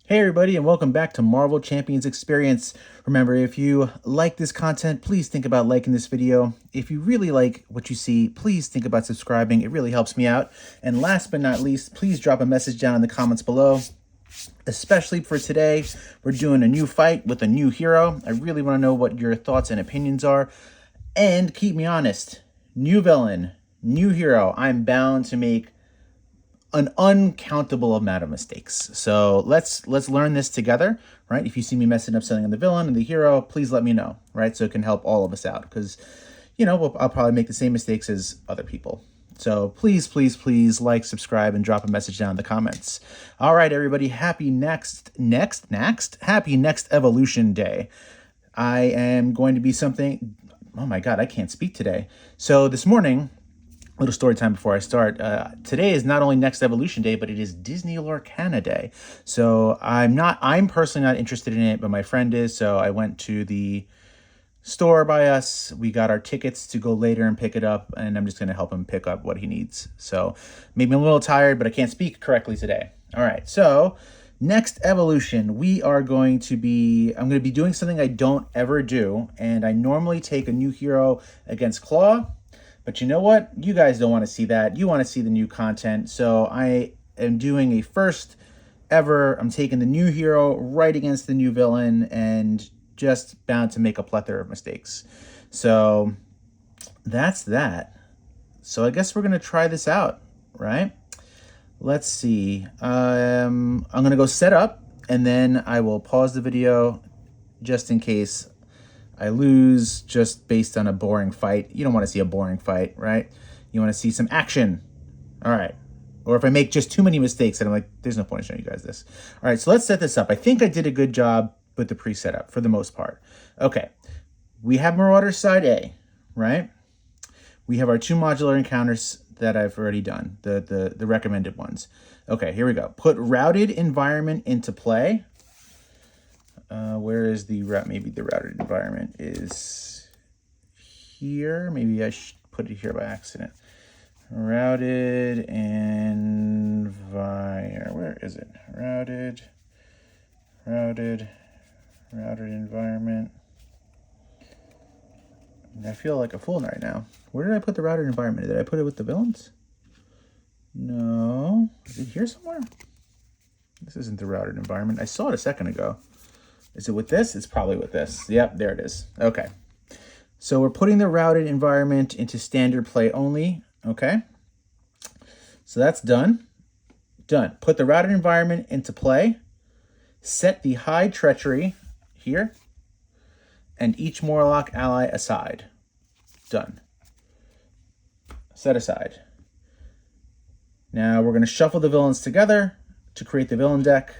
Hey everybody, and welcome back to Marvel Champions Experience. Remember, if you like this content, please think about liking this video. If you really like what you see, please think about subscribing. It really helps me out. And last but not least, please drop a message down in the comments below. Especially for today, we're doing a new fight with a new hero. I really want to know what your thoughts and opinions are. And keep me honest, new villain, new hero. I'm bound to make an uncountable amount of mistakes. So let's learn this together, right? If you see me messing up something on the villain and the hero, please let me know, right? So it can help all of us out because, I'll probably make the same mistakes as other people. So please, please, please like, subscribe, and drop a message down in the comments. All right, everybody, happy happy Next Evolution Day. I am going to be something, oh my God, I can't speak today. So this morning, little story time before I start. Today is not only Next Evolution Day, but it is Disney Lorcana Day. So I'm personally not interested in it, but my friend is. So I went to the store by us. We got our tickets to go later and pick it up, and I'm just going to help him pick up what he needs. So maybe I'm a little tired, but I can't speak correctly today. All right. So Next Evolution, I'm going to be doing something I don't ever do. And I normally take a new hero against Claw. But you know what? You guys don't want to see that. You want to see the new content. So I am doing a first ever. I'm taking the new hero right against the new villain and just bound to make a plethora of mistakes. So that's that. So I guess we're going to try this out, right? Let's see. I'm going to go set up and then I will pause the video just in case I lose just based on a boring fight. You don't want to see a boring fight, right? You want to see some action. All right. Or if I make just too many mistakes, and I'm like, there's no point in showing you guys this. All right, so let's set this up. I think I did a good job with the pre-setup for the most part. Okay. We have Marauders side A, right? We have our 2 modular encounters that I've already done, the recommended ones. Okay, here we go. Put routed environment into play. Where is the route? Maybe the routed environment is here. Maybe I should put it here by accident. Routed environment. Where is it? Routed environment. I feel like a fool right now. Where did I put the routed environment? Did I put it with the villains? No. Is it here somewhere? This isn't the routed environment. I saw it a second ago. Is it with this? It's probably with this. Yep, there it is. Okay. So we're putting the routed environment into standard play only. Okay. So that's done. Done. Put the routed environment into play. Set the high treachery here. And each Morlock ally aside. Done. Set aside. Now we're going to shuffle the villains together to create the villain deck.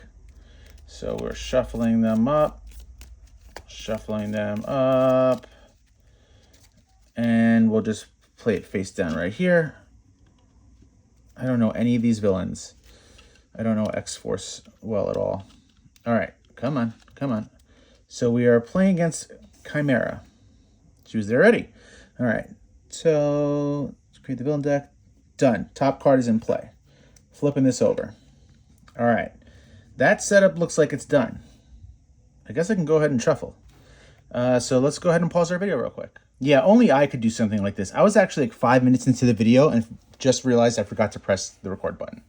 So we're shuffling them up, and we'll just play it face down right here. I don't know any of these villains. I don't know X-Force well at all. All right, come on. So we are playing against Chimera. She was there already. All right, so let's create the villain deck. Done. Top card is in play. Flipping this over. All right. That setup looks like it's done. I guess I can go ahead and shuffle. So let's go ahead and pause our video real quick. Yeah, only I could do something like this. I was actually like 5 minutes into the video and just realized I forgot to press the record button.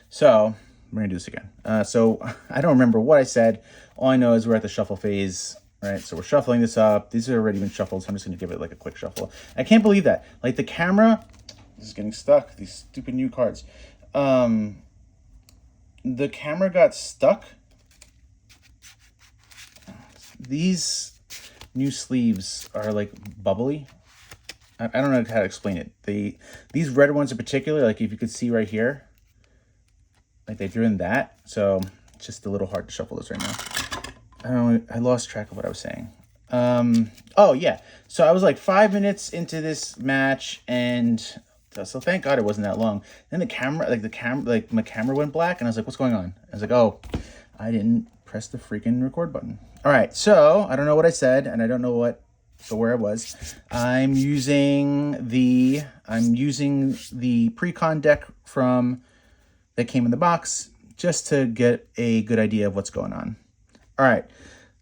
So we're going to do this again. So I don't remember what I said. All I know is we're at the shuffle phase, right? So we're shuffling this up. These have already been shuffled, so I'm just going to give it like a quick shuffle. I can't believe that. Like the camera, this is getting stuck. These stupid new cards. The camera got stuck. These new sleeves are like bubbly. I don't know how to explain it. These red ones in particular, like if you could see right here, like they're doing that. So it's just a little hard to shuffle this right now. I lost track of what I was saying. Oh yeah. So I was like 5 minutes into this match and so thank God it wasn't that long. Then my camera went black, and I was like, "What's going on?" I was like, "Oh, I didn't press the freaking record button." All right, so I don't know what I said, and I don't know where I was. I'm using the pre-con deck that came in the box just to get a good idea of what's going on. All right,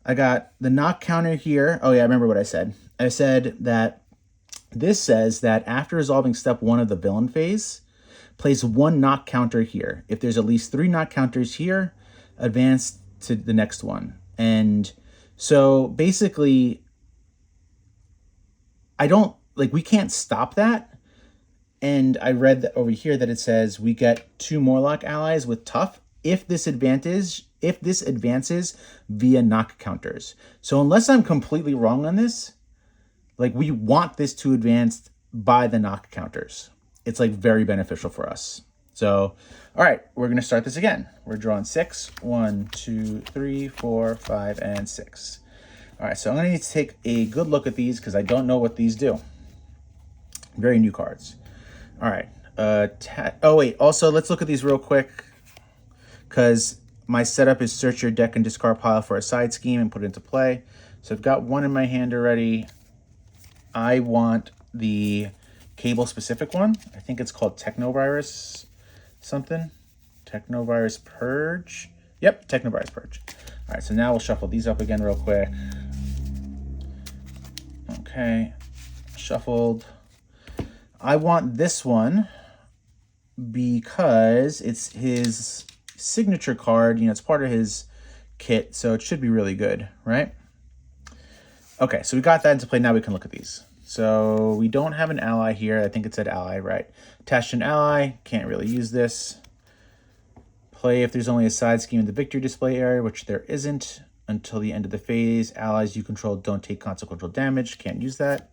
I got the knock counter here. Oh yeah, I remember what I said. I said that this says that after resolving step 1 of the villain phase, place 1 knock counter here. If there's at least 3 knock counters here, advance to the next one. And so basically, we can't stop that. And I read that over here that it says we get 2 Morlock allies with tough if this advances via knock counters. So unless I'm completely wrong on this, like, we want this to advance by the knock counters. It's like very beneficial for us. So, all right, we're going to start this again. We're drawing 6. 1, 2, 3, 4, 5, and 6. All right, so I'm going to need to take a good look at these because I don't know what these do. Very new cards. All right. Oh, wait. Also, let's look at these real quick because my setup is search your deck and discard pile for a side scheme and put it into play. So I've got one in my hand already. I want the cable-specific one. I think it's called Technovirus something. Technovirus Purge. Yep, Technovirus Purge. All right, so now we'll shuffle these up again real quick. Okay, shuffled. I want this one because it's his signature card. You know, it's part of his kit, so it should be really good, right? Okay, so we got that into play. Now we can look at these. So we don't have an ally here. I think it said ally, right? Attached an ally. Can't really use this. Play if there's only a side scheme in the victory display area, which there isn't until the end of the phase. Allies you control don't take consequential damage. Can't use that.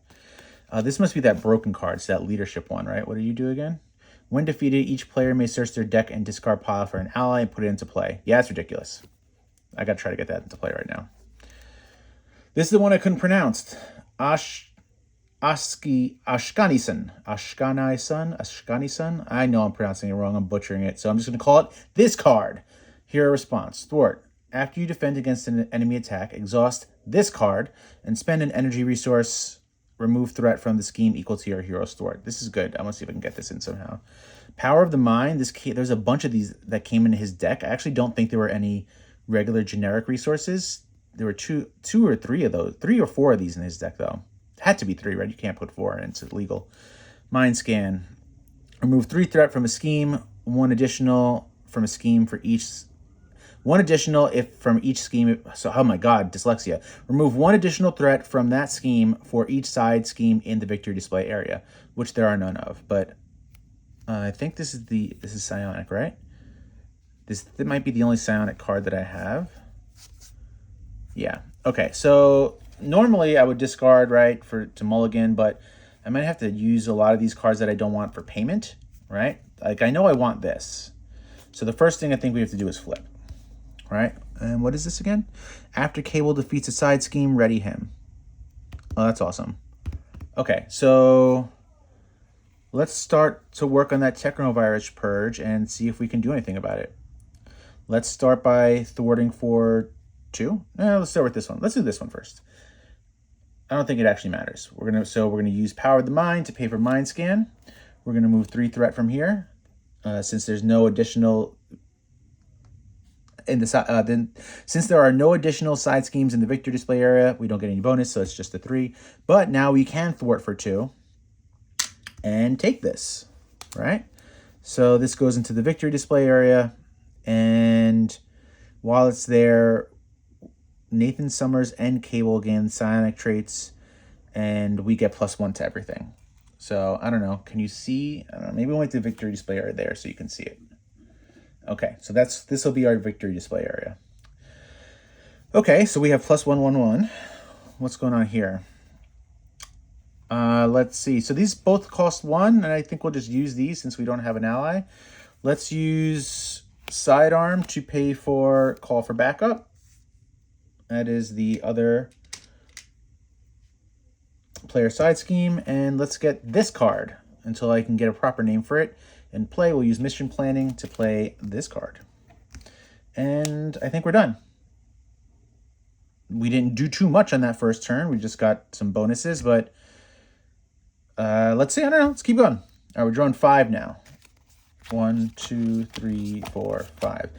This must be that broken card. It's that leadership one, right? What do you do again? When defeated, each player may search their deck and discard pile for an ally and put it into play. Yeah, it's ridiculous. I got to try to get that into play right now. This is the one I couldn't pronounce. Ashkanison. I know I'm pronouncing it wrong. I'm butchering it. So I'm just going to call it this card. Hero response. Thwart. After you defend against an enemy attack, exhaust this card and spend an energy resource. Remove threat from the scheme equal to your hero's thwart. This is good. I'm going to see if I can get this in somehow. Power of the Mind. There's a bunch of these that came into his deck. I actually don't think there were any regular generic resources. There were two or three of those. 3 or 4 of these in his deck, though. Had to be 3, right? You can't put 4 in. It's illegal. Mind Scan. Remove 3 threat from a scheme. 1 additional from a scheme for each. 1 additional if from each scheme. So, oh my God, dyslexia. Remove 1 additional threat from that scheme for each side scheme in the victory display area, which there are none of. But I think this is psionic, right? This might be the only psionic card that I have. Yeah. Okay. So normally I would discard, right, to mulligan, but I might have to use a lot of these cards that I don't want for payment, right? Like, I know I want this. So the first thing I think we have to do is flip, right? And what is this again? After Cable defeats a side scheme, ready him. Oh, that's awesome. Okay, so let's start to work on that Technovirus Purge and see if we can do anything about it. Let's start by thwarting for 2. Let's start with this one. Let's do this one first. I don't think it actually matters. We're gonna use Power of the Mind to pay for Mind Scan. We're gonna move 3 threat from here, since there's no additional since there are no additional side schemes in the victory display area, we don't get any bonus, so it's just a 3. But now we can thwart for 2 and take this, right? So this goes into the victory display area, and while it's there, Nathan Summers and Cable gain psionic traits, and we get +1 to everything. So, I don't know. Can you see? I don't know. Maybe we'll make the victory display area there so you can see it. Okay, so this will be our victory display area. Okay, so we have +1/1/1. What's going on here? Let's see. So these both cost 1, and I think we'll just use these since we don't have an ally. Let's use Sidearm to pay for Call for Backup. That is the other player side scheme. And let's get this card until I can get a proper name for it. In play, we'll use Mission Planning to play this card. And I think we're done. We didn't do too much on that first turn. We just got some bonuses, but let's see. I don't know. Let's keep going. All right, we're drawing 5 now. 1, 2, 3, 4, 5.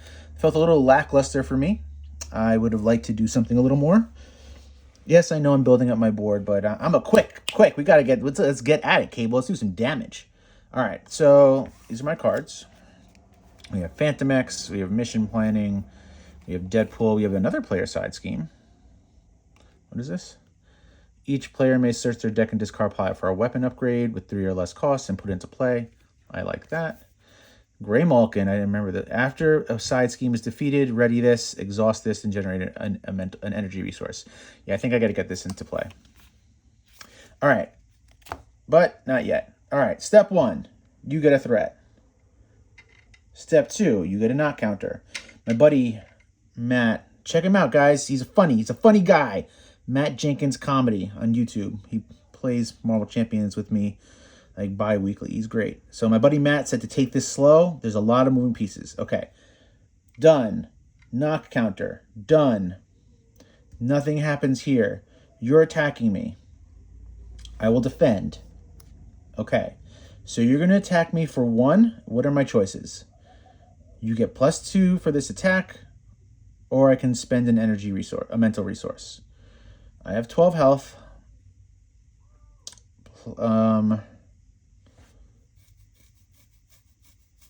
Felt a little lackluster for me. I would have liked to do something a little more. Yes, I know I'm building up my board, but I'm a quick. We gotta let's get at it, Cable. Let's do some damage. All right, so these are my cards. We have Phantom X, we have Mission Planning, we have Deadpool, we have another player side scheme. What is this? Each player may search their deck and discard pile for a weapon upgrade with 3 or less costs and put it into play. I like that. Gray Malkin, I remember that. After a side scheme is defeated, ready this, exhaust this, and generate an energy resource. Yeah, I think I got to get this into play. All right, but not yet. All right, step 1, you get a threat. Step 2, you get a knock counter. My buddy Matt, check him out, guys. He's a funny guy. Matt Jenkins Comedy on YouTube. He plays Marvel Champions with me like bi-weekly. He's great. So my buddy Matt said to take this slow. There's a lot of moving pieces. Okay. Done. Knock counter. Done. Nothing happens here. You're attacking me. I will defend. Okay. So you're going to attack me for 1. What are my choices? You get +2 for this attack, or I can spend an energy resource, a mental resource. I have 12 health.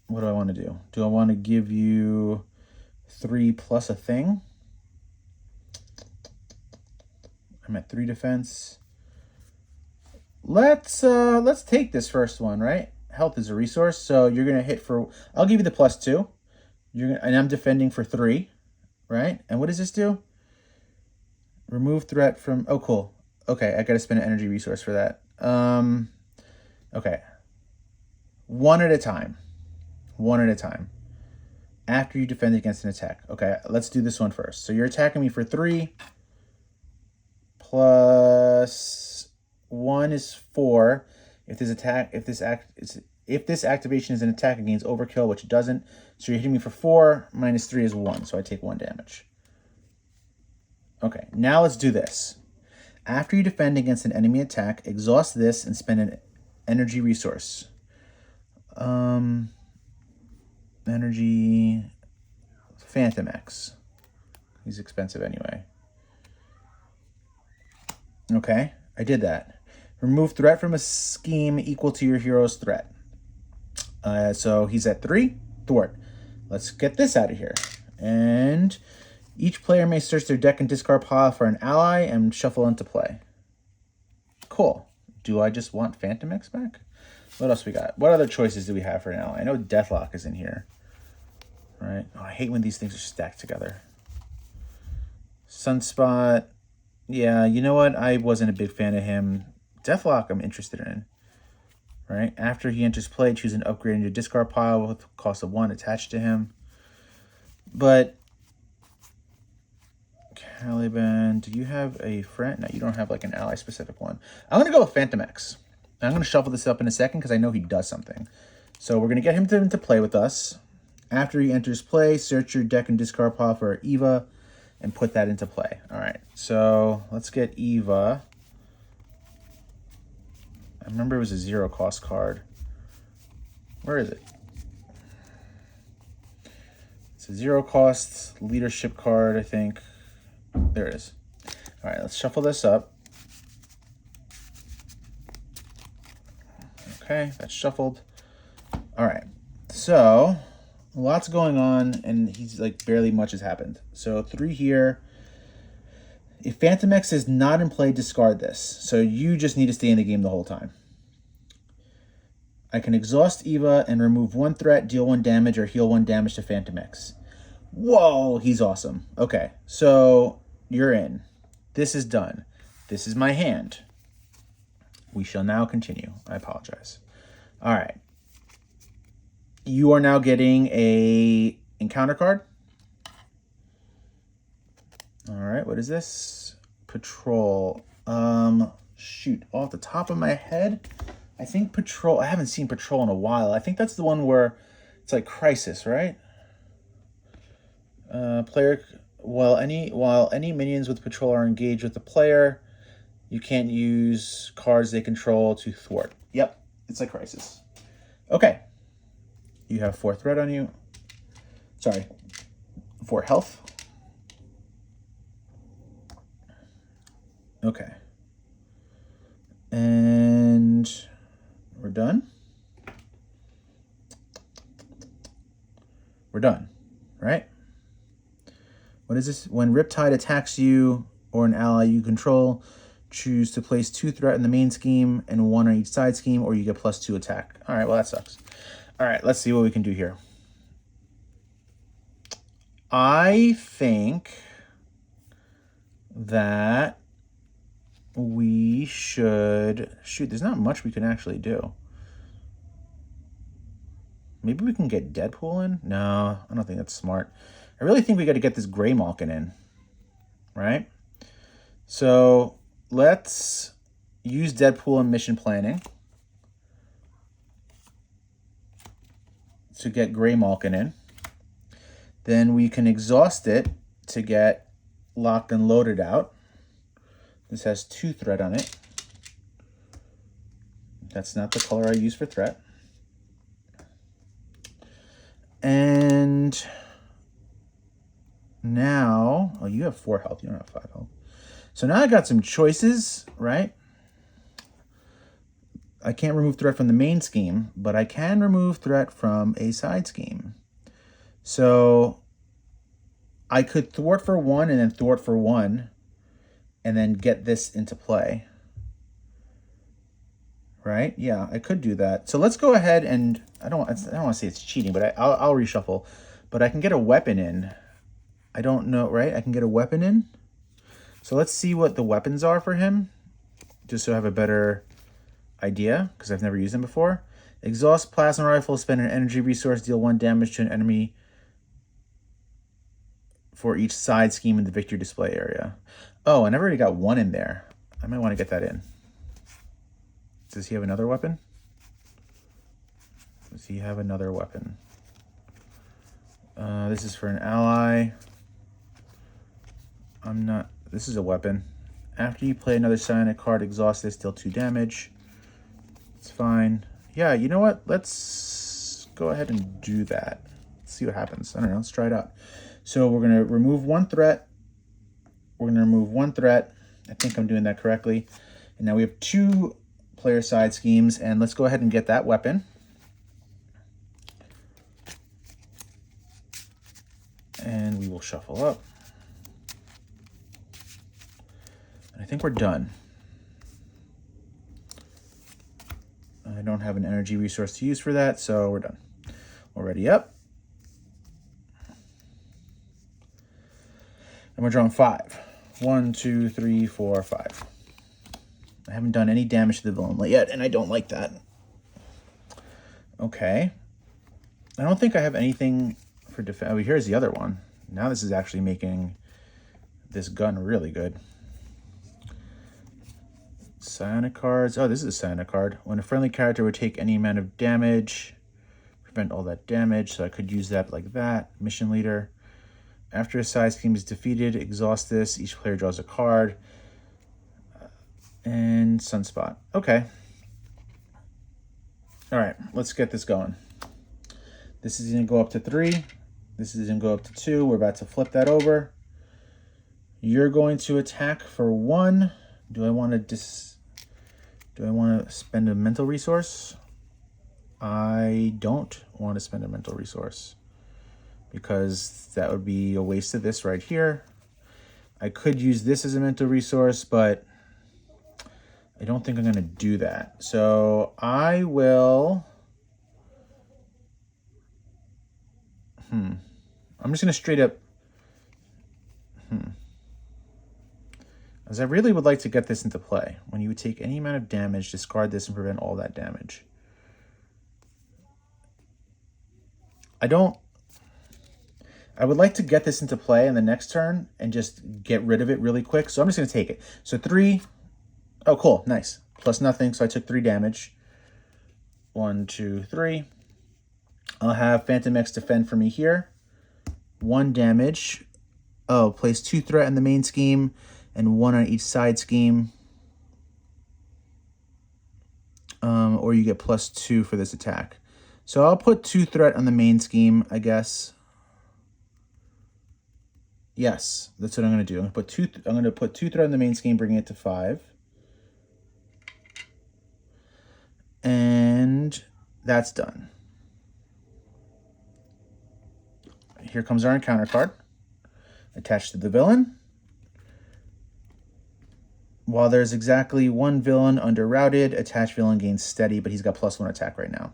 What do I want to do? Do I want to give you 3 plus a thing? I'm at 3 defense. Let's take this first one, right? Health is a resource, so you're gonna hit for. I'll give you the +2. And I'm defending for 3, right? And what does this do? Remove threat from. Oh, cool. Okay, I gotta spend an energy resource for that. Okay. One at a time. After you defend against an attack. Okay, let's do this one first. So you're attacking me for 3. Plus 1 is 4. If this activation is an attack, it gains overkill, which it doesn't. So you're hitting me for 4. -3 is 1, so I take 1 damage. Okay, now let's do this. After you defend against an enemy attack, exhaust this and spend an energy resource. Energy Phantom X. He's expensive anyway. Okay, I did that. Remove threat from a scheme equal to your hero's threat. So he's at 3. Thwart. Let's get this out of here. And each player may search their deck and discard pile for an ally and shuffle into play. Cool. Do I just want Phantom X back? What else we got? What other choices do we have for an ally? I know Deathlock is in here. Right? Oh, I hate when these things are stacked together. Sunspot. Yeah, you know what? I wasn't a big fan of him. Deathlock I'm interested in. Right? After he enters play, choose an upgrade in your discard pile with cost of 1 attached to him. But Caliban, do you have a friend? No, you don't have like an ally specific one. I'm going to go with Phantom X. I'm going to shuffle this up in a second because I know he does something. So we're going to get him to play with us. After he enters play, search your deck and discard pile for Eva and put that into play. All right, so let's get Eva. I remember it was a 0 cost card. Where is it? It's a 0 cost leadership card, I think. There it is. All right, let's shuffle this up. Okay, that's shuffled. All right, so lots going on, and he's like barely much has happened. So 3 here. If Phantom X is not in play, discard this. So you just need to stay in the game the whole time. I can exhaust Eva and remove 1 threat, deal 1 damage, or heal 1 damage to Phantom X. Whoa, he's awesome. Okay, so you're in. This is done. This is my hand. We shall now continue. I apologize. All right. You are now getting a encounter card. All right, what is this? Patrol. Shoot, off the top of my head, I think Patrol. I haven't seen Patrol in a while. I think that's the one where it's like Crisis, right? Player. While any minions with Patrol are engaged with the player, you can't use cards they control to thwart. Yep, it's like Crisis. Okay. You have 4 threat on you. Sorry. 4 health. Okay. And we're done. We're done, right? What is this? When Riptide attacks you or an ally you control, choose to place 2 threat in the main scheme and 1 on each side scheme, or you get +2 attack. All right, well, that sucks. All right, let's see what we can do here. I think that we should... Shoot, there's not much we can actually do. Maybe we can get Deadpool in? No, I don't think that's smart. I really think we got to get this Grey Malkin in, right? So let's use Deadpool in mission planning to get Grey Malkin in. Then we can exhaust it to get Locked and Loaded out. This has 2 threat on it. That's not the color I use for threat. And now, oh, you have 4 health. You don't have 5 health. So now I got some choices, right? I can't remove threat from the main scheme, but I can remove threat from a side scheme. So I could thwart for 1 and then thwart for 1 and then get this into play. Right? Yeah, I could do that. So let's go ahead and I don't want to say it's cheating, but I'll reshuffle. But I can get a weapon in. I don't know, right? I can get a weapon in. So let's see what the weapons are for him, just so I have a better idea, because I've never used them before. Exhaust plasma rifle, spend an energy resource, deal 1 damage to an enemy for each side scheme in the victory display area. Oh, and I've already got 1 in there. I might want to get that in. Does he have another weapon? Does he have another weapon? This is for an ally. This is a weapon. After you play another psionic card, exhaust this, deal 2 damage. It's fine. Yeah, you know what? Let's go ahead and do that. Let's see what happens. I don't know. Let's try it out. So we're going to remove 1 threat. We're going to remove 1 threat. I think I'm doing that correctly. And now we have 2 player side schemes. And let's go ahead and get that weapon. And we will shuffle up. I think we're done. I don't have an energy resource to use for that, so we're done. Already up. And we're drawing 5. 1, 2, 3, 4, 5. I haven't done any damage to the villain yet, and I don't like that. Okay. I don't think I have anything for defense. Oh, here's the other one. Now this is actually making this gun really good. Psionic cards. Oh, this is a psionic card. When a friendly character would take any amount of damage, prevent all that damage. So I could use that like that. Mission leader. After a side scheme is defeated, exhaust this. Each player draws a card. And Sunspot. Okay. All right, let's get this going. This is going to go up to 3. This is going to go up to 2. We're about to flip that over. You're going to attack for 1. Do I want to spend a mental resource? I don't want to spend a mental resource because that would be a waste of this right here. I could use this as a mental resource, but I don't think I'm going to do that. So I will... I'm just going to straight up... As I really would like to get this into play. When you would take any amount of damage, discard this and prevent all that damage. I would like to get this into play in the next turn and just get rid of it really quick. So I'm just going to take it. So 3. Oh, cool. Nice. Plus nothing. So I took 3 damage. 1, 2, 3. I'll have Phantom X defend for me here. 1 damage. Oh, place 2 threat in the main scheme and 1 on each side scheme. Or you get +2 for this attack. So I'll put 2 threat on the main scheme, I guess. Yes, that's what I'm going to do. I'm going to put 2 threat in the main scheme, bringing it to 5. And that's done. Here comes our encounter card. Attached to the villain. While there's exactly 1 villain under routed, attached villain gains steady, but he's got +1 attack right now.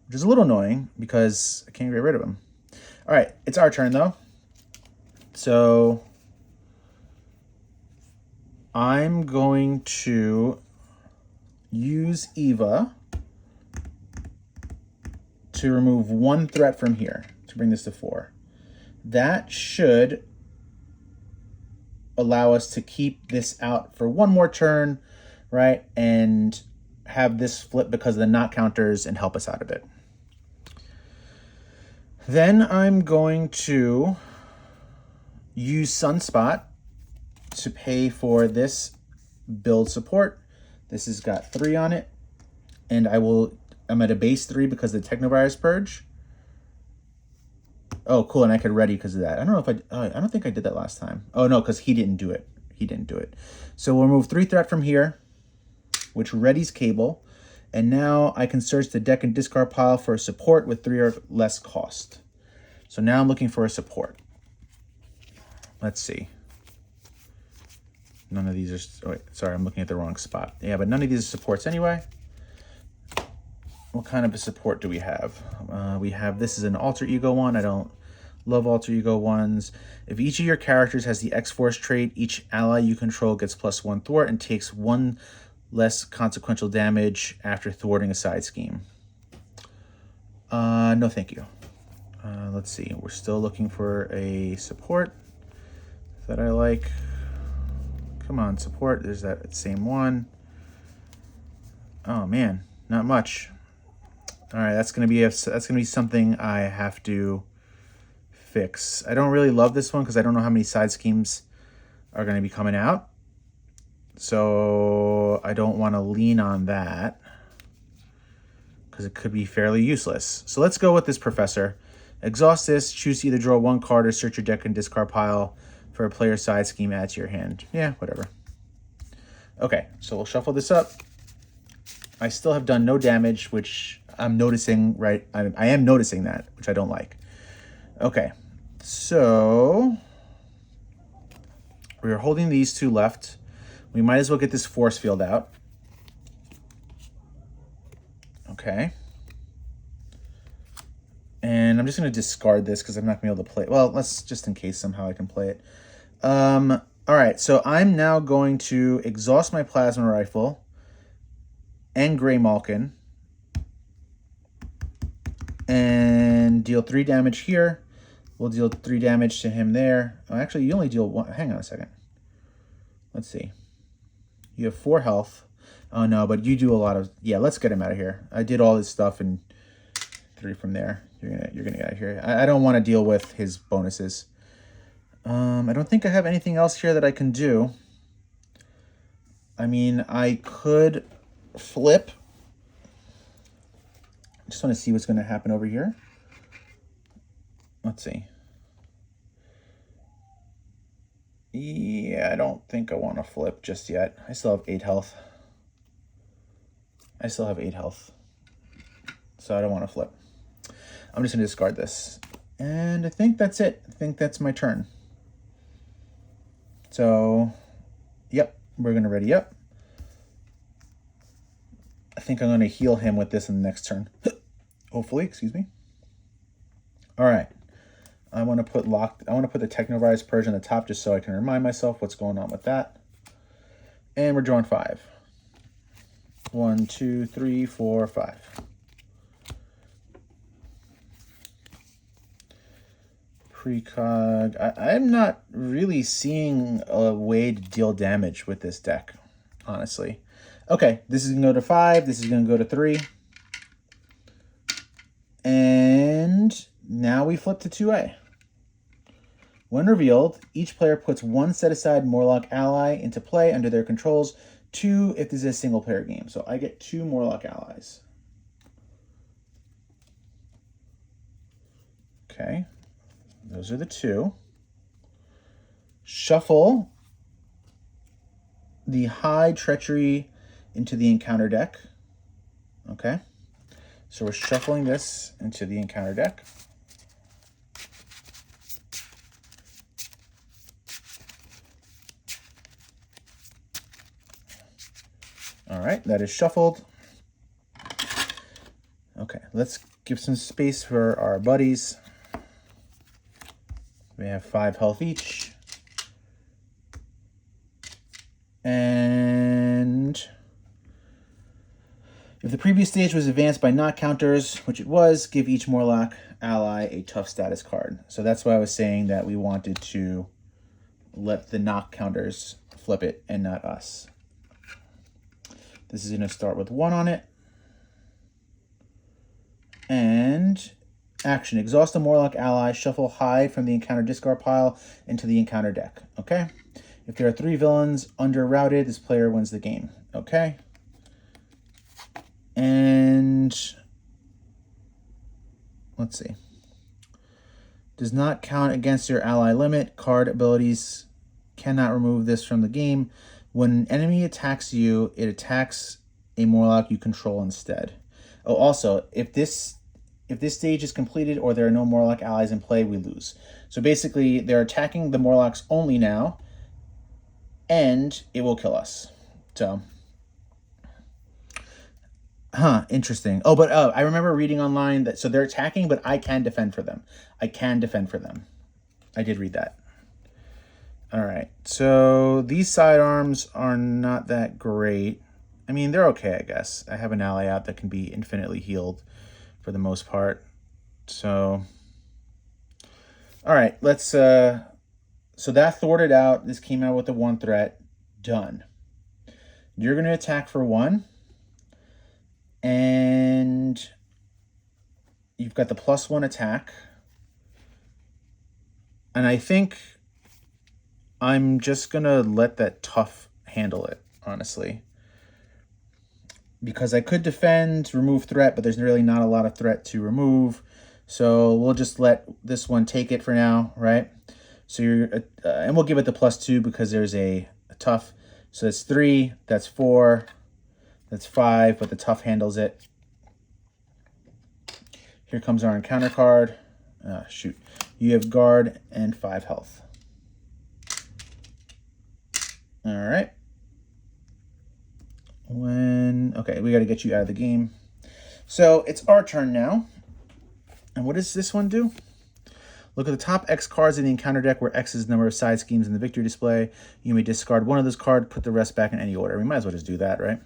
Which is a little annoying because I can't get rid of him. All right, it's our turn though. So I'm going to use Eva to remove 1 threat from here to bring this to 4. That should allow us to keep this out for 1 more turn, right? And have this flip because of the knock counters and help us out a bit. Then I'm going to use Sunspot to pay for this build support. This has got 3 on it, and I'm at a base 3 because of the Technovirus Purge. Oh, cool, and I could ready because of that. I don't know if I don't think I did that last time. Oh, no, because he didn't do it. So we'll remove 3 threat from here, which readies Cable. And now I can search the deck and discard pile for a support with 3 or less cost. So now I'm looking for a support. Let's see. None of these are... Oh, wait, sorry, I'm looking at the wrong spot. Yeah, but none of these are supports anyway. What kind of a support do we have? We have... This is an alter ego one. I don't love alter ego ones. If each of your characters has the X-Force trait, each ally you control gets +1 thwart and takes 1 less consequential damage after thwarting a side scheme. No, thank you. Let's see. We're still looking for a support that I like. Come on, support. There's that same one. Oh man, not much. All right, that's gonna be something I have to fix. I don't really love this one because I don't know how many side schemes are going to be coming out. So I don't want to lean on that because it could be fairly useless. So let's go with this Professor. Exhaust this, choose to either draw 1 card or search your deck and discard pile for a player side scheme add to your hand. Yeah, whatever. Okay, so we'll shuffle this up. I still have done no damage, which I'm noticing, right? I am noticing that, which I don't like. Okay, so we're holding these 2 left. We might as well get this force field out. Okay. And I'm just going to discard this because I'm not going to be able to play it. Well, let's just in case somehow I can play it. All right, so I'm now going to exhaust my plasma rifle and Grey Malkin and deal 3 damage here. We'll deal 3 damage to him there. Oh, actually, you only deal 1. Hang on a second. Let's see. You have 4 health. Oh, no, but you do a lot of... Yeah, let's get him out of here. I did all this stuff and 3 from there. You're gonna get out of here. I don't want to deal with his bonuses. I don't think I have anything else here that I can do. I mean, I could flip. I just want to see what's going to happen over here. Let's see. Yeah, I don't think I want to flip just yet. I still have 8 health. So I don't want to flip. I'm just going to discard this. And I think that's it. I think that's my turn. So, yep, we're going to ready up. I think I'm going to heal him with this in the next turn. Hopefully, excuse me. All right. I want to put the Technovirus Purge on the top just so I can remind myself what's going on with that. And we're drawing 5. 1, 2, 3, 4, 5. Precog. I'm not really seeing a way to deal damage with this deck, honestly. Okay, this is going to go to 5. This is going to go to 3. And now we flip to 2A. When revealed, each player puts 1 set-aside Morlock ally into play under their controls, 2 if this is a single-player game. So I get 2 Morlock allies. Okay, those are the 2. shuffle the Hide Treachery into the encounter deck. Okay, so we're shuffling this into the encounter deck. All right, that is shuffled. Okay, let's give some space for our buddies. We have 5 health each. And if the previous stage was advanced by knock counters, which it was, give each Morlock ally a tough status card. So that's why I was saying that we wanted to let the knock counters flip it and not us. This is going to start with 1 on it. And action. Exhaust a Morlock ally. Shuffle Hide from the encounter discard pile into the encounter deck. Okay? If there are 3 villains under-routed, this player wins the game. Okay? And let's see. Does not count against your ally limit. Card abilities cannot remove this from the game. When an enemy attacks you, it attacks a Morlock you control instead. Oh, also, if this stage is completed or there are no Morlock allies in play, we lose. So basically, they're attacking the Morlocks only now, and it will kill us. So, interesting. Oh, but I remember reading online that, so they're attacking, but I can defend for them. I can defend for them. I did read that. All right, so these sidearms are not that great. I mean, they're okay, I guess. I have an ally out that can be infinitely healed for the most part. So, all right, let's, so that thwarted out. This came out with a 1 threat. Done. You're going to attack for 1. And you've got the +1 attack. And I think I'm just going to let that tough handle it, honestly. Because I could defend, remove threat, but there's really not a lot of threat to remove. So we'll just let this one take it for now, right? So you're, and we'll give it the +2 because there's a tough. So that's 3, that's 4, that's 5, but the tough handles it. Here comes our encounter card. Shoot. You have guard and 5 health. All right. Okay, we got to get you out of the game. So it's our turn now. And what does this one do? Look at the top X cards in the encounter deck where X is the number of side schemes in the victory display. You may discard one of those cards, put the rest back in any order. We might as well just do that, right?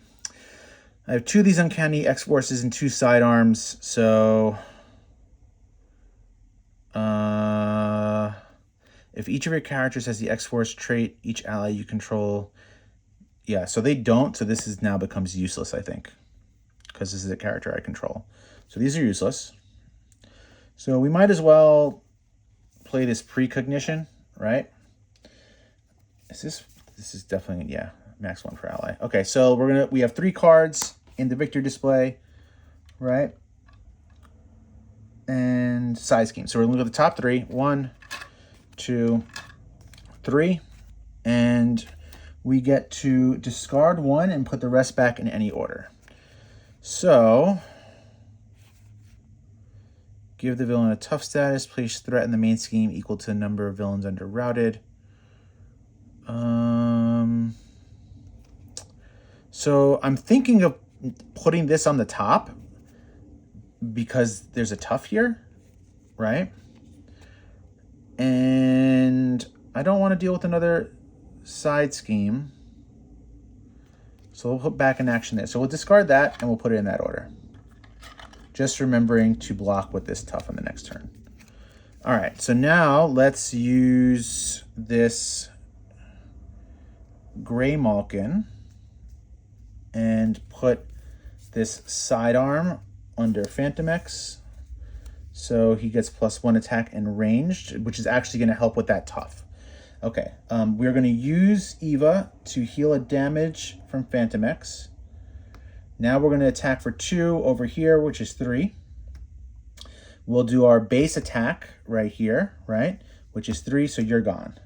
I have 2 of these uncanny X forces and 2 sidearms. So if each of your characters has the X force trait, each ally you control. Yeah, so they don't. So this is now becomes useless, I think, because this is a character I control. So these are useless. So we might as well play this precognition, right? This is definitely, yeah, max 1 for ally. Okay, so we have 3 cards in the victory display, right? And side scheme. So we're gonna look at the top 3. 1, 2, 3, and we get to discard 1 and put the rest back in any order. So give the villain a tough status, place threat in the main scheme equal to the number of villains under routed. So I'm thinking of putting this on the top because there's a tough here, right? And I don't want to deal with another side scheme. So we'll put back in action there. So we'll discard that and we'll put it in that order. Just remembering to block with this tough on the next turn. All right, so now let's use this Gray Malkin and put this sidearm under Phantom X. So he gets +1 attack and ranged, which is actually going to help with that tough. Okay, we're going to use Eva to heal a damage from Phantom X. Now we're going to attack for 2 over here, which is 3. We'll do our base attack right here, right? Which is 3, so you're gone.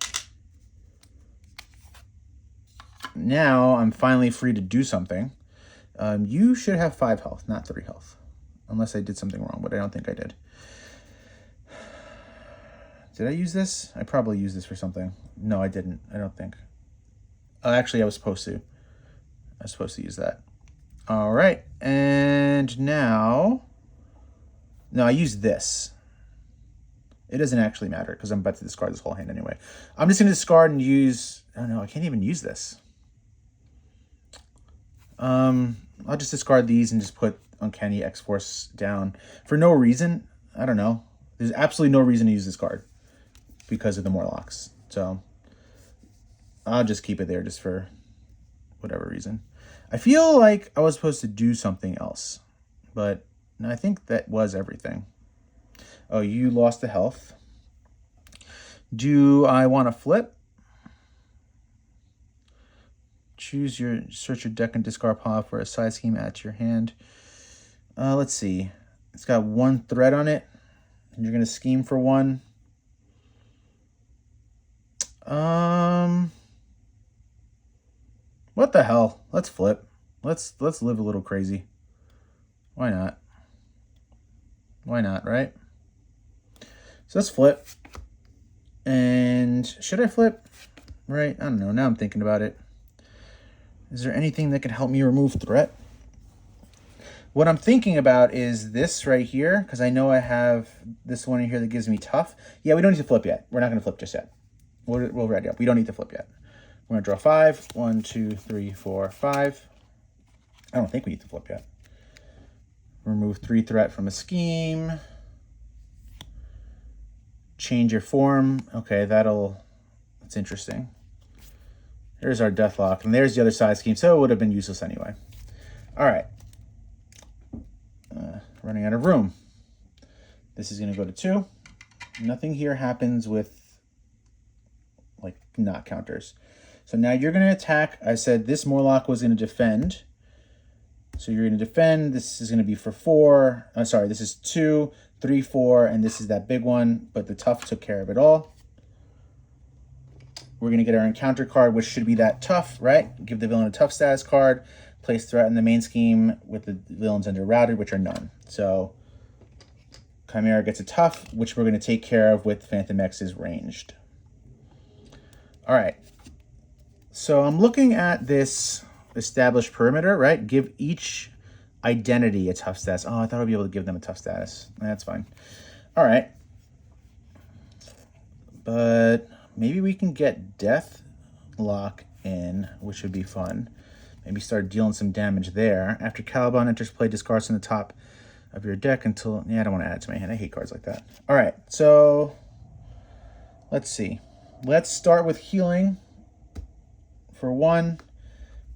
now I'm finally free to do something. You should have 5 health, not 3 health. Unless I did something wrong, but I don't think I did. Did I use this? I probably used this for something. No, I didn't. I don't think. Actually, I was supposed to. I was supposed to use that. All right. And now... No, I used this. It doesn't actually matter because I'm about to discard this whole hand anyway. I'm just going to discard and use... Oh, no, I can't even use this. I'll just discard these and just put Uncanny X-Force down. For no reason. I don't know. There's absolutely no reason to use this card because of the Morlocks. So I'll just keep it there just for whatever reason. I feel like I was supposed to do something else, but I think that was everything. Oh, you lost the health. Do I want to flip? Search your deck and discard pile for a side scheme, add to your hand. Let's see. It's got 1 threat on it. And you're gonna scheme for 1. What the hell? Let's flip. Let's live a little crazy. Why not? Why not, right? So let's flip. And should I flip? Right? I don't know. Now I'm thinking about it. Is there anything that can help me remove threat? What I'm thinking about is this right here, because I know I have this one in here that gives me tough. Yeah, we don't need to flip yet. We're not going to flip just yet. We'll ready up. We don't need to flip yet. We're going to draw 5. 1, 2, 3, 4, 5. I don't think we need to flip yet. Remove 3 threat from a scheme. Change your form. Okay, that's interesting. There's our Deathlock, and there's the other side scheme, so it would have been useless anyway. All right. Running out of room. This is going to go to 2. Nothing here happens with, like, not counters. So now you're going to attack. I said this Morlock was going to defend. So you're going to defend. This is going to be for 4. I'm sorry, this is 2, 3, 4, and this is that big one, but the tough took care of it all. We're going to get our encounter card, which should be that tough, right? Give the villain a tough status card. Place threat in the main scheme with the villains under routed, which are none. So Chimera gets a tough, which we're going to take care of with Phantom X's ranged. All right. So I'm looking at this established perimeter, right? Give each identity a tough status. Oh, I thought I'd be able to give them a tough status. That's fine. All right. But maybe we can get Deathlock in, which would be fun. Maybe start dealing some damage there. After Caliban enters play, discards from the top of your deck until... Yeah, I don't want to add it to my hand. I hate cards like that. All right, so let's see. Let's start with healing. For 1,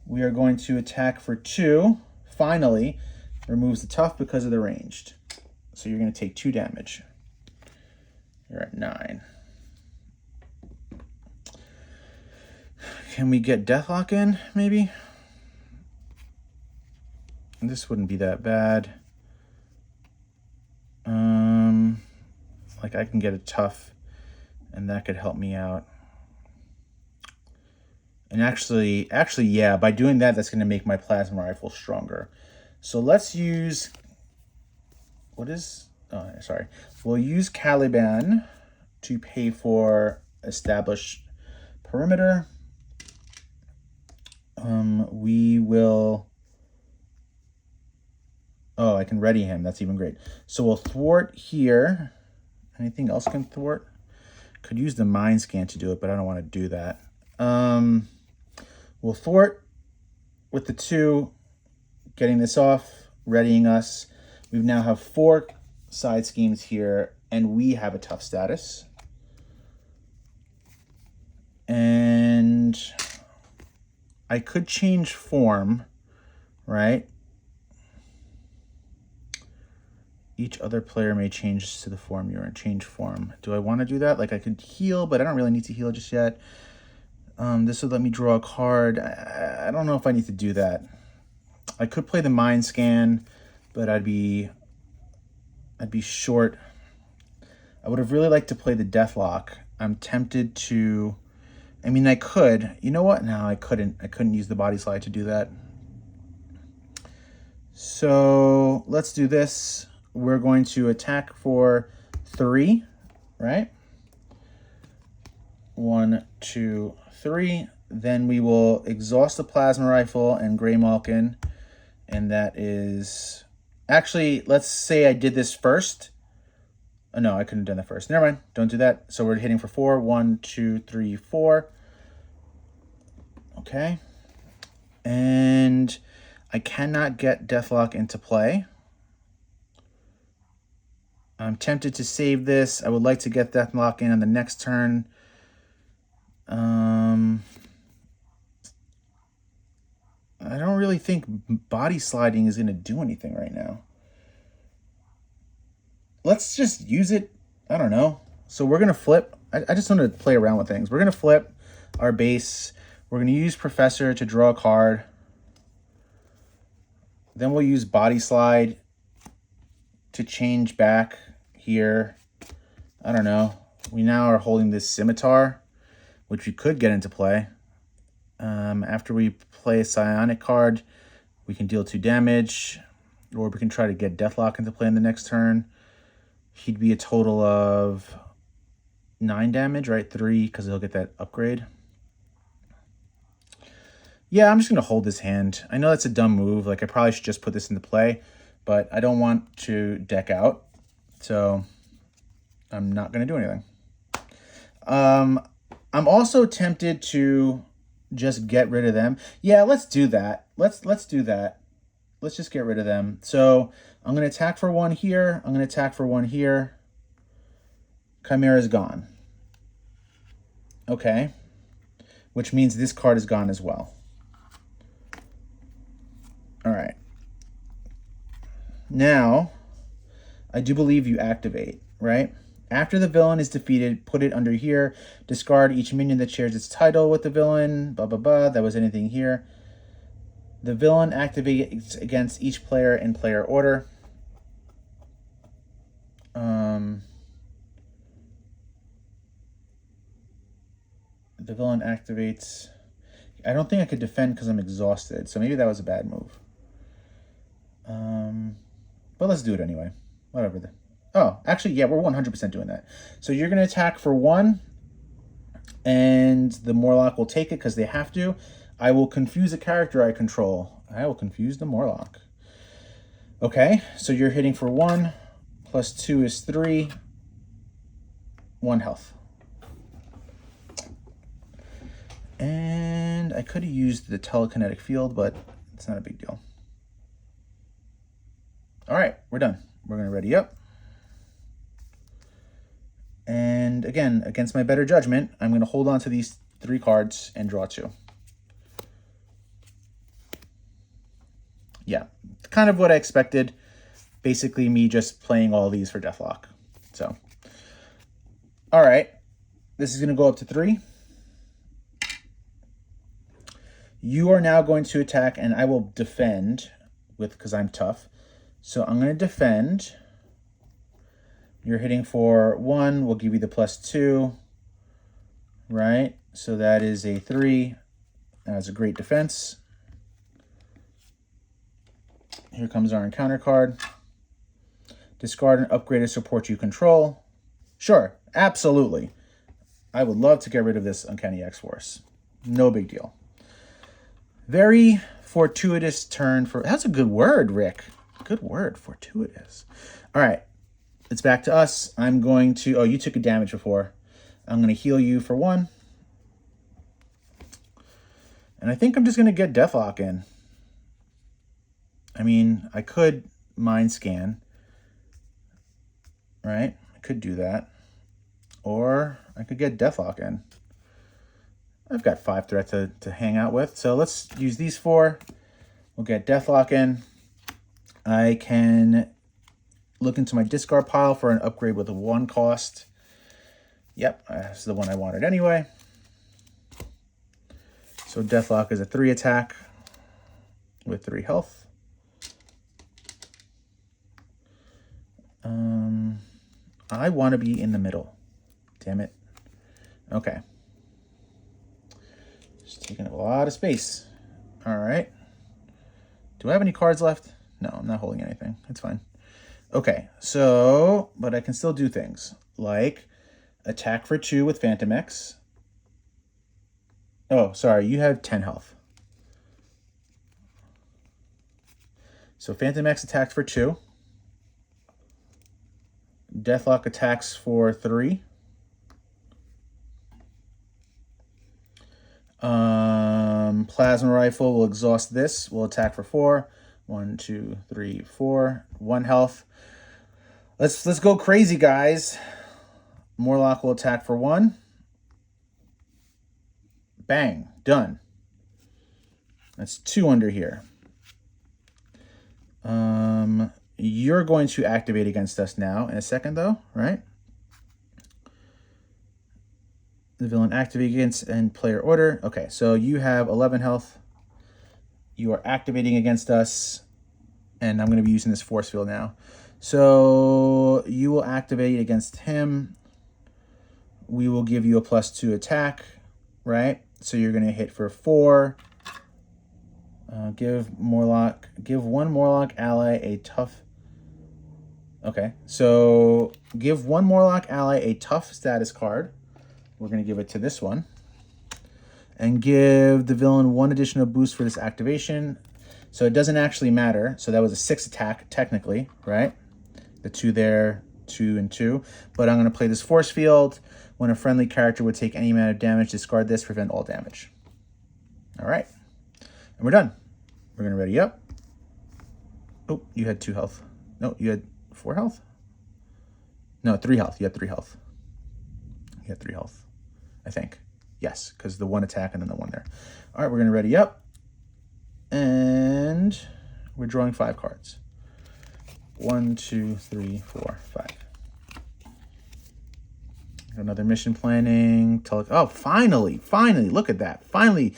we are going to attack for 2. Finally, removes the tough because of the ranged. So you're going to take 2 damage. You're at 9. Can we get Deathlock in, maybe? This wouldn't be that bad. Like I can get a tough, and that could help me out. And actually, yeah, by doing that, that's going to make my plasma rifle stronger. So let's use, we'll use Caliban to pay for established perimeter. We will... Oh, I can ready him. That's even great. So we'll thwart here. Anything else can thwart? Could use the mind scan to do it, but I don't want to do that. We'll thwart with the 2, getting this off, readying us. We now have 4 side schemes here, and we have a tough status. And I could change form, right? Each other player may change to the form you're in. Change form. Do I want to do that? Like I could heal, but I don't really need to heal just yet. This would let me draw a card. I don't know if I need to do that. I could play the mind scan, but I'd be short. I would have really liked to play the Deathlock. I'm tempted to I mean, I could. You know what? No, I couldn't. I couldn't use the body slide to do that. So let's do this. We're going to attack for 3, right? 1, 2, 3. Then we will exhaust the plasma rifle and Grey Malkin. And that is... Actually, let's say I did this first. Oh, no, I couldn't have done that first. Never mind. Don't do that. So we're hitting for 4. 1, 2, 3, 4. Okay. And I cannot get Deathlock into play. I'm tempted to save this. I would like to get Deathlock in on the next turn. I don't really think body sliding is going to do anything right now. Let's just use it. I don't know. So we're going to flip. I just want to play around with things. We're going to flip our base. We're going to use Professor to draw a card. Then we'll use body slide to change back here. I don't know. We now are holding this scimitar, which we could get into play. After we play a psionic card, we can deal 2 damage, or we can try to get Deathlock into play in the next turn. He'd be a total of 9 damage, right? 3, because he'll get that upgrade. Yeah, I'm just going to hold this hand. I know that's a dumb move. Like, I probably should just put this into play, but I don't want to deck out, so I'm not going to do anything. I'm also tempted to just get rid of them. Yeah, let's do that. Let's do that. Let's just get rid of them. So I'm going to attack for 1 here. I'm going to attack for 1 here. Chimera's gone. Okay. Which means this card is gone as well. All right. Now, I do believe you activate, right? After the villain is defeated, put it under here. Discard each minion that shares its title with the villain. Blah, blah, blah. That was anything here. The villain activates against each player in player order. The villain activates... I don't think I could defend because I'm exhausted, so maybe that was a bad move. But let's do it anyway. Whatever. Oh, actually, yeah, we're 100% doing that. So you're going to attack for 1, and the Morlock will take it because they have to. I will confuse a character I control. I will confuse the Morlock. Okay, so you're hitting for 1, plus 2 is 3, 1 health. And I could have used the telekinetic field, but it's not a big deal. All right, we're done. We're going to ready up. And again, against my better judgment, I'm going to hold on to these 3 cards and draw 2. Yeah, kind of what I expected. Basically me just playing all these for Deathlock. So, all right, this is going to go up to 3. You are now going to attack, and I will defend because I'm tough. So I'm going to defend. You're hitting for 1. We'll give you the plus 2. Right? So that is a 3. That's a great defense. Here comes our encounter card. Discard and upgrade a support you control. Sure, absolutely. I would love to get rid of this Uncanny X-Force. No big deal. Very fortuitous turn for... That's a good word, Rick. Good word, fortuitous. All right, it's back to us. I'm going to... Oh, you took a damage before. I'm going to heal you for 1. And I think I'm just going to get Deathlock in. I mean, I could Mind Scan. Right? I could do that. Or I could get Deathlock in. I've got 5 threat to hang out with. So let's use these 4. We'll get Deathlock in. I can look into my discard pile for an upgrade with a 1 cost. Yep, that's the one I wanted anyway. So Deathlock is a 3 attack with 3 health. I want to be in the middle. Damn it. Okay. Taking up a lot of space. All right. Do I have any cards left? No, I'm not holding anything. It's fine. Okay, so, but I can still do things like attack for 2 with Phantom X. Oh, sorry, you have 10 health. So Phantom X attacks for 2. Deathlock attacks for 3. Plasma Rifle will exhaust this. Will attack for 4. 1, 2, 3, 4. 1 health. Let's go crazy, guys. Morlock will attack for 1. Bang. Done. That's 2 under here. You're going to activate against us now in a second, though, right? The villain activate against and player order. Okay, so you have 11 health. You are activating against us, and I'm going to be using this force field now. So you will activate against him. We will give you a +2 attack, right? So you're going to hit for 4. Give one Morlock ally a tough. Okay, so give one Morlock ally a tough status card. We're going to give it to this one. And give the villain 1 additional boost for this activation. So it doesn't actually matter. So that was a 6 attack, technically, right? The 2 there, 2 and 2. But I'm going to play this force field. When a friendly character would take any amount of damage, discard this, prevent all damage. All right. And we're done. We're going to ready up. Oh, you had 2 health. No, you had 4 health? No, 3 health. You had 3 health. You had 3 health, I think. Yes, because the 1 attack and then the 1 there. All right, we're going to ready up. And we're drawing 5 cards. 1, 2, 3, 4, 5. Another mission planning. Oh, finally. Look at that. Finally.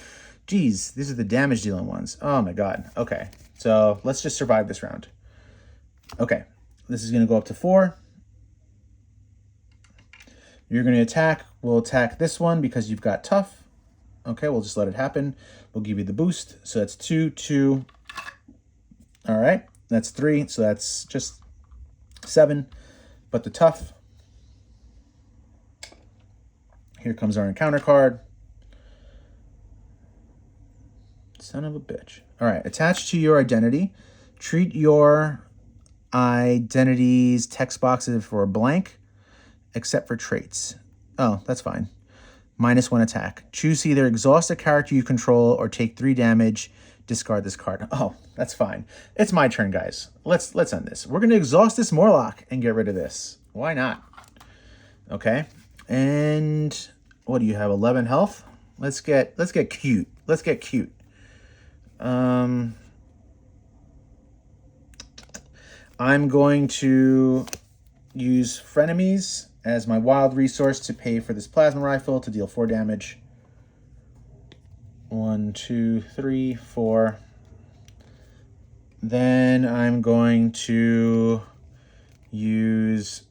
Geez, these are the damage dealing ones. Oh my God. Okay, so let's just survive this round. Okay, this is going to go up to 4. You're going to attack. We'll attack this one because you've got tough. Okay, we'll just let it happen. We'll give you the boost. So that's 2, 2. All right, that's 3. So that's just 7. But the tough. Here comes our encounter card. Son of a bitch. All right, attached to your identity, treat your identity's text boxes for blank, except for traits. Oh, that's fine. -1 attack. Choose either exhaust a character you control or take 3 damage. Discard this card. Oh, that's fine. It's my turn, guys. Let's end this. We're gonna exhaust this Morlock and get rid of this. Why not? Okay. And what do you have? 11 health. Let's get cute. Let's get cute. I'm going to use Frenemies as my wild resource to pay for this plasma rifle to deal 4 damage. 1, 2, 3, 4. Then I'm going to use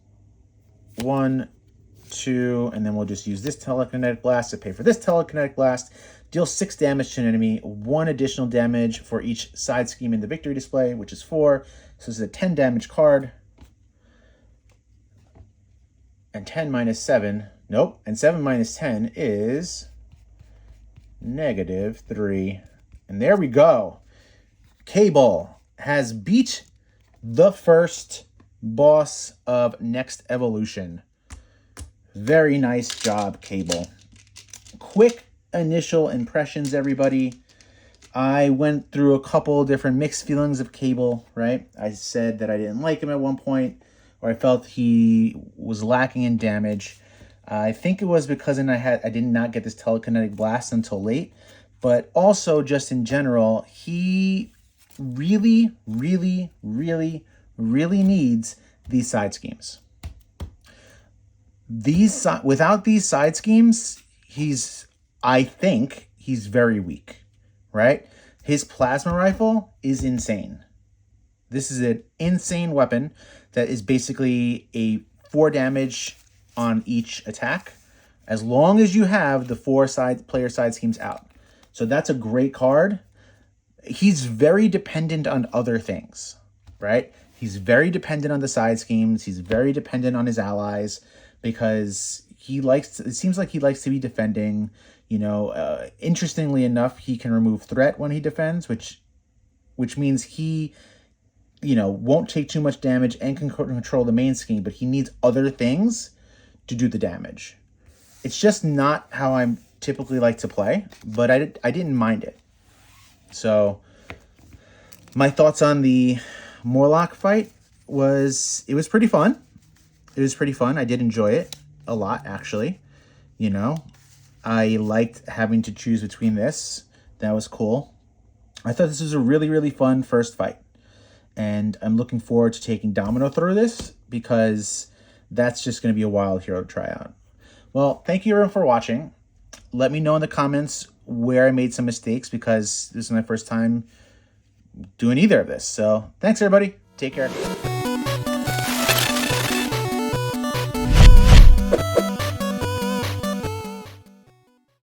1, 2, and then we'll just use this telekinetic blast to pay for this telekinetic blast. Deal 6 damage to an enemy, 1 additional damage for each side scheme in the victory display, which is 4. So this is a 10 damage card. And 10 minus 7, nope. And 7 minus 10 is -3. And there we go. Cable has beat the first boss of NeXt Evolution. Very nice job, Cable. Quick initial impressions, everybody. I went through a couple different mixed feelings of Cable, right? I said that I didn't like him at one point, or I felt he was lacking in damage. I think it was because I did not get this telekinetic blast until late, but also just in general, he really, really, really, really needs these side schemes. Without these side schemes, I think he's very weak, right? His plasma rifle is insane. This is an insane weapon that is basically a 4 damage on each attack, as long as you have the 4 player side schemes out. So that's a great card. He's very dependent on other things, right? He's very dependent on the side schemes. He's very dependent on his allies because it seems like he likes to be defending. Interestingly enough, he can remove threat when he defends, which means he, won't take too much damage and can control the main scheme, but he needs other things to do the damage. It's just not how I'm typically like to play, but I didn't mind it. So my thoughts on the Morlock fight was pretty fun. It was pretty fun. I did enjoy it a lot, actually. I liked having to choose between this. That was cool. I thought this was a really, really fun first fight. And I'm looking forward to taking Domino through this because that's just going to be a wild hero to try out. Well, thank you everyone for watching. Let me know in the comments where I made some mistakes because this is my first time doing either of this. So thanks everybody. Take care.